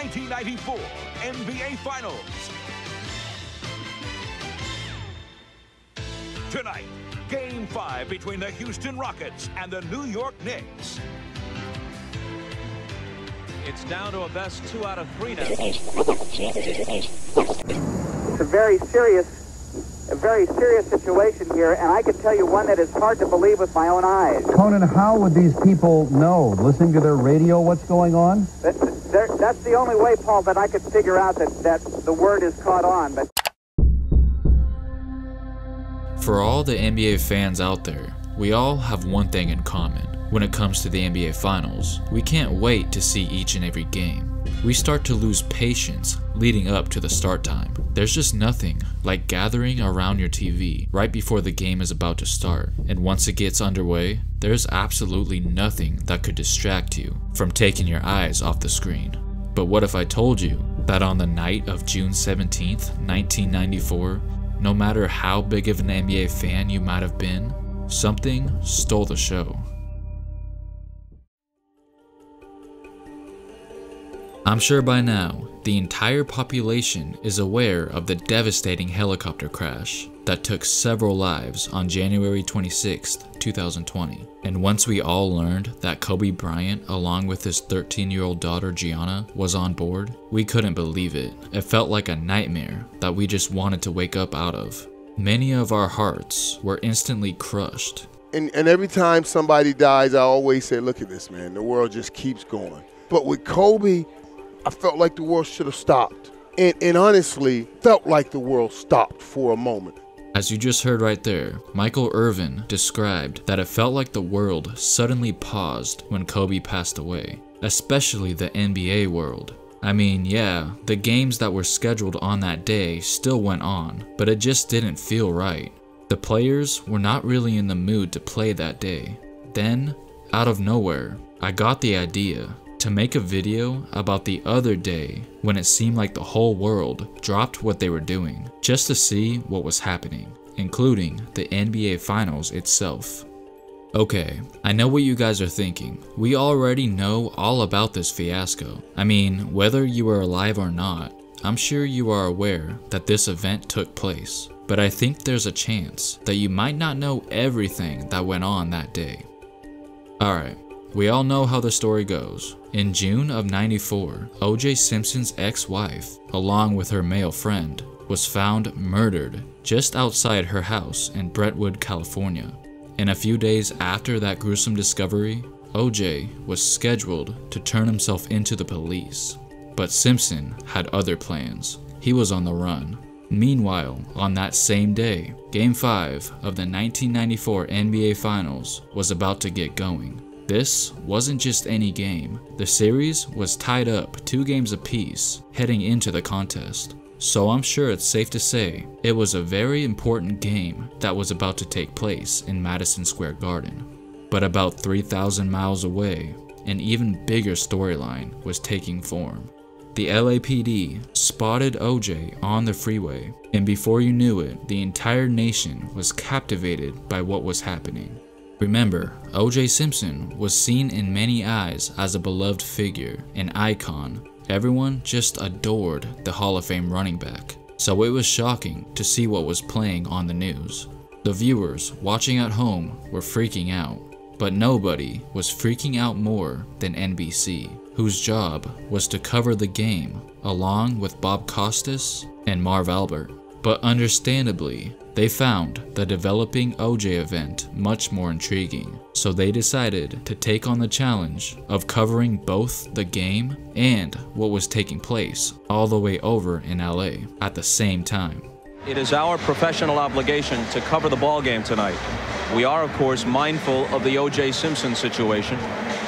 1994 NBA Finals. Tonight, Game 5 between the Houston Rockets and the New York Knicks. It's down to a best 2 out of 3 now. It's a very serious situation here, and I can tell you one that is hard to believe with my own eyes. Conan, how would these people know, listening to their radio, what's going on? That's the only way, Paul, that I could figure out that the word is caught on. But for all the NBA fans out there, we all have one thing in common. When it comes to the NBA Finals, we can't wait to see each and every game. We start to lose patience leading up to the start time. There's just nothing like gathering around your TV right before the game is about to start, and once it gets underway, there's absolutely nothing that could distract you from taking your eyes off the screen. But what if I told you that on the night of June 17th, 1994, no matter how big of an NBA fan you might have been, something stole the show. I'm sure by now, the entire population is aware of the devastating helicopter crash that took several lives on January 26, 2020. And once we all learned that Kobe Bryant, along with his 13-year-old daughter Gianna, was on board, we couldn't believe it. It felt like a nightmare that we just wanted to wake up out of. Many of our hearts were instantly crushed. And every time somebody dies, I always say, look at this, man, the world just keeps going. But with Kobe, I felt like the world should have stopped. And honestly, felt like the world stopped for a moment. As you just heard right there, Michael Irvin described that it felt like the world suddenly paused when Kobe passed away, especially the NBA world. I mean, yeah, the games that were scheduled on that day still went on, but it just didn't feel right. The players were not really in the mood to play that day. Then, out of nowhere, I got the idea to make a video about the other day when it seemed like the whole world dropped what they were doing just to see what was happening, including the NBA Finals itself. Okay, I know what you guys are thinking. We already know all about this fiasco. I mean, whether you were alive or not, I'm sure you are aware that this event took place. But I think there's a chance that you might not know everything that went on that day. Alright. We all know how the story goes. In June of '94, O.J. Simpson's ex-wife, along with her male friend, was found murdered just outside her house in Brentwood, California. And a few days after that gruesome discovery, O.J. was scheduled to turn himself into the police. But Simpson had other plans. He was on the run. Meanwhile, on that same day, Game 5 of the 1994 NBA Finals was about to get going. This wasn't just any game. The series was tied up 2 games apiece heading into the contest. So I'm sure it's safe to say it was a very important game that was about to take place in Madison Square Garden. But about 3,000 miles away, an even bigger storyline was taking form. The LAPD spotted OJ on the freeway, and before you knew it, the entire nation was captivated by what was happening. Remember, O.J. Simpson was seen in many eyes as a beloved figure, an icon. Everyone just adored the Hall of Fame running back, so it was shocking to see what was playing on the news. The viewers watching at home were freaking out, but nobody was freaking out more than NBC, whose job was to cover the game along with Bob Costas and Marv Albert. But understandably, they found the developing OJ event much more intriguing, so they decided to take on the challenge of covering both the game and what was taking place all the way over in LA at the same time. It is our professional obligation to cover the ball game tonight. We are, of course, mindful of the O.J. Simpson situation,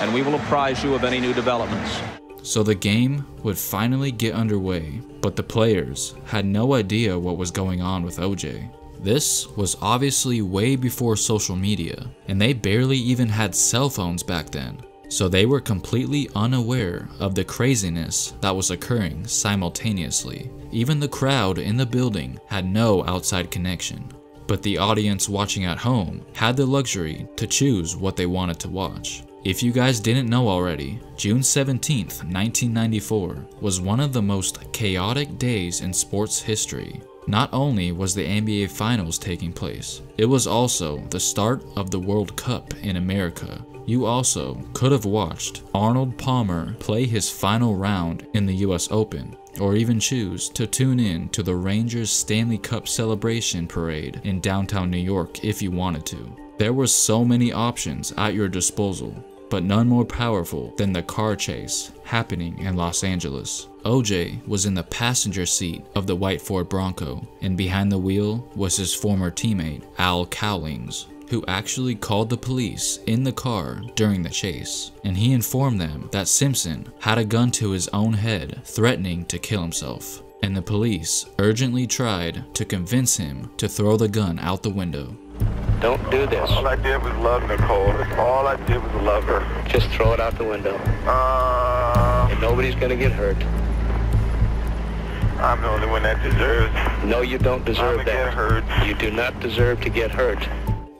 and we will apprise you of any new developments. So the game would finally get underway, but the players had no idea what was going on with OJ. This was obviously way before social media, and they barely even had cell phones back then. So they were completely unaware of the craziness that was occurring simultaneously. Even the crowd in the building had no outside connection. But the audience watching at home had the luxury to choose what they wanted to watch. If you guys didn't know already, June 17th, 1994 was one of the most chaotic days in sports history. Not only was the NBA Finals taking place, it was also the start of the World Cup in America. You also could have watched Arnold Palmer play his final round in the US Open, or even choose to tune in to the Rangers Stanley Cup celebration parade in downtown New York if you wanted to. There were so many options at your disposal, but none more powerful than the car chase happening in Los Angeles. OJ was in the passenger seat of the white Ford Bronco, and behind the wheel was his former teammate, Al Cowlings, who actually called the police in the car during the chase, and he informed them that Simpson had a gun to his own head, threatening to kill himself, and the police urgently tried to convince him to throw the gun out the window. Don't do this. All I did was love Nicole. All I did was love her. Just throw it out the window. And nobody's gonna get hurt. I'm the only one that deserves. No, you don't deserve that. Get hurt. You do not deserve to get hurt.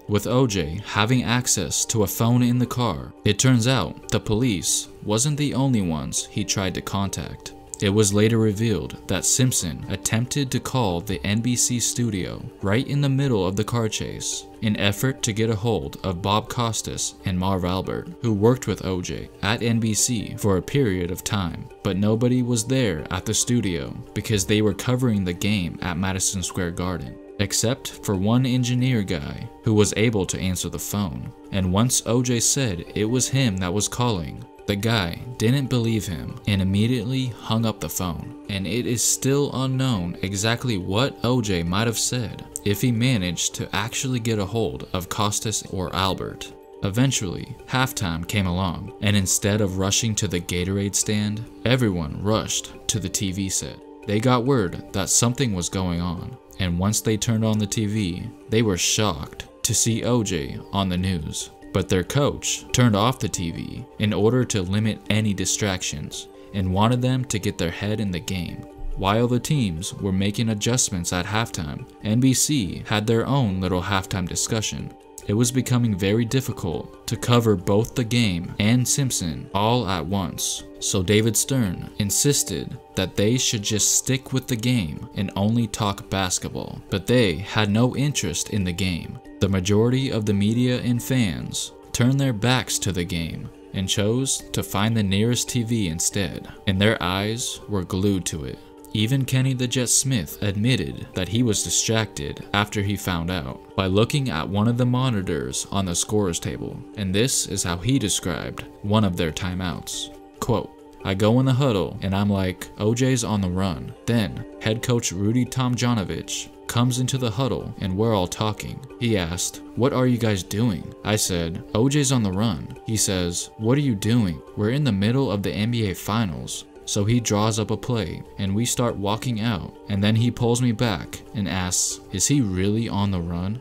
With OJ having access to a phone in the car, it turns out the police wasn't the only ones he tried to contact. It was later revealed that Simpson attempted to call the NBC studio right in the middle of the car chase in effort to get a hold of Bob Costas and Marv Albert, who worked with OJ at NBC for a period of time, but nobody was there at the studio because they were covering the game at Madison Square Garden, except for one engineer guy who was able to answer the phone. And once OJ said it was him that was calling, the guy didn't believe him and immediately hung up the phone, and it is still unknown exactly what OJ might have said if he managed to actually get a hold of Costas or Albert. Eventually, halftime came along, and instead of rushing to the Gatorade stand, everyone rushed to the TV set. They got word that something was going on, and once they turned on the TV, they were shocked to see OJ on the news. But their coach turned off the TV in order to limit any distractions and wanted them to get their head in the game. While the teams were making adjustments at halftime, NBC had their own little halftime discussion. It was becoming very difficult to cover both the game and Simpson all at once, so David Stern insisted that they should just stick with the game and only talk basketball, but they had no interest in the game. The majority of the media and fans turned their backs to the game and chose to find the nearest TV instead, and their eyes were glued to it. Even Kenny the Jet Smith admitted that he was distracted after he found out by looking at one of the monitors on the scorer's table, and this is how he described one of their timeouts. Quote, "I go in the huddle and I'm like, OJ's on the run. Then head coach Rudy Tomjanovich comes into the huddle and we're all talking. He asked, 'What are you guys doing?' I said, 'OJ's on the run.' He says, 'What are you doing? We're in the middle of the NBA Finals.' So he draws up a play and we start walking out, and then he pulls me back and asks, 'Is he really on the run?'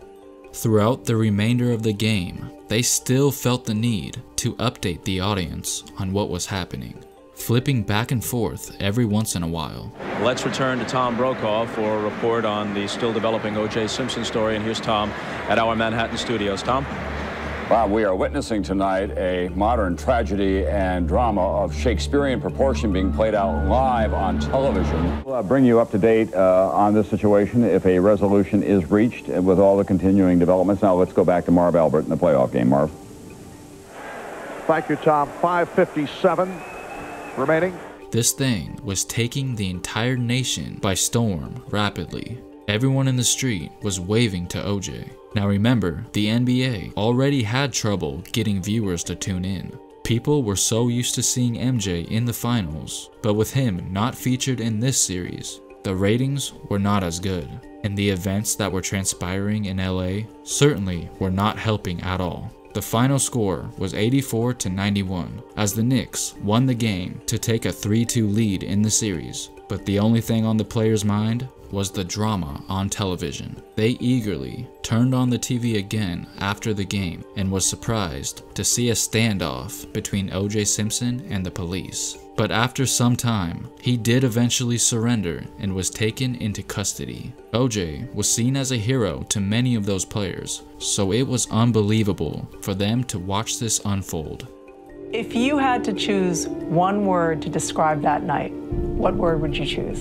Throughout the remainder of the game, they still felt the need to update the audience on what was happening, flipping back and forth every once in a while. Let's return to Tom Brokaw for a report on the still developing O.J. Simpson story, and here's Tom at our Manhattan studios. Tom? Bob, we are witnessing tonight a modern tragedy and drama of Shakespearean proportion being played out live on television. We'll bring you up to date on this situation if a resolution is reached with all the continuing developments. Now let's go back to Marv Albert in the playoff game. Marv. Thank you, Tom. 5:57 remaining. This thing was taking the entire nation by storm rapidly. Everyone in the street was waving to OJ. Now remember, the NBA already had trouble getting viewers to tune in. People were so used to seeing MJ in the finals, but with him not featured in this series, the ratings were not as good, and the events that were transpiring in LA certainly were not helping at all. The final score was 84-91 as the Knicks won the game to take a 3-2 lead in the series, but the only thing on the players' mind was the drama on television. They eagerly turned on the TV again after the game and was surprised to see a standoff between O.J. Simpson and the police. But after some time, he did eventually surrender and was taken into custody. O.J. was seen as a hero to many of those players, so it was unbelievable for them to watch this unfold. If you had to choose one word to describe that night, what word would you choose?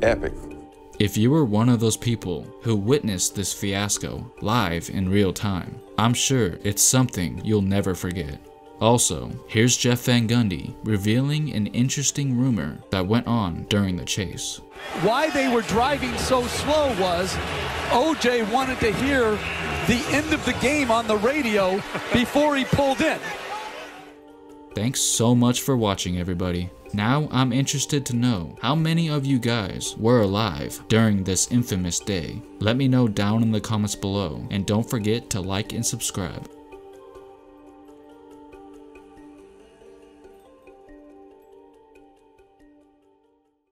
Epic. If you were one of those people who witnessed this fiasco live in real time, I'm sure it's something you'll never forget. Also, here's Jeff Van Gundy revealing an interesting rumor that went on during the chase. Why they were driving so slow was OJ wanted to hear the end of the game on the radio before he pulled in. Thanks so much for watching, everybody. Now I'm interested to know how many of you guys were alive during this infamous day. Let me know down in the comments below, and don't forget to like and subscribe.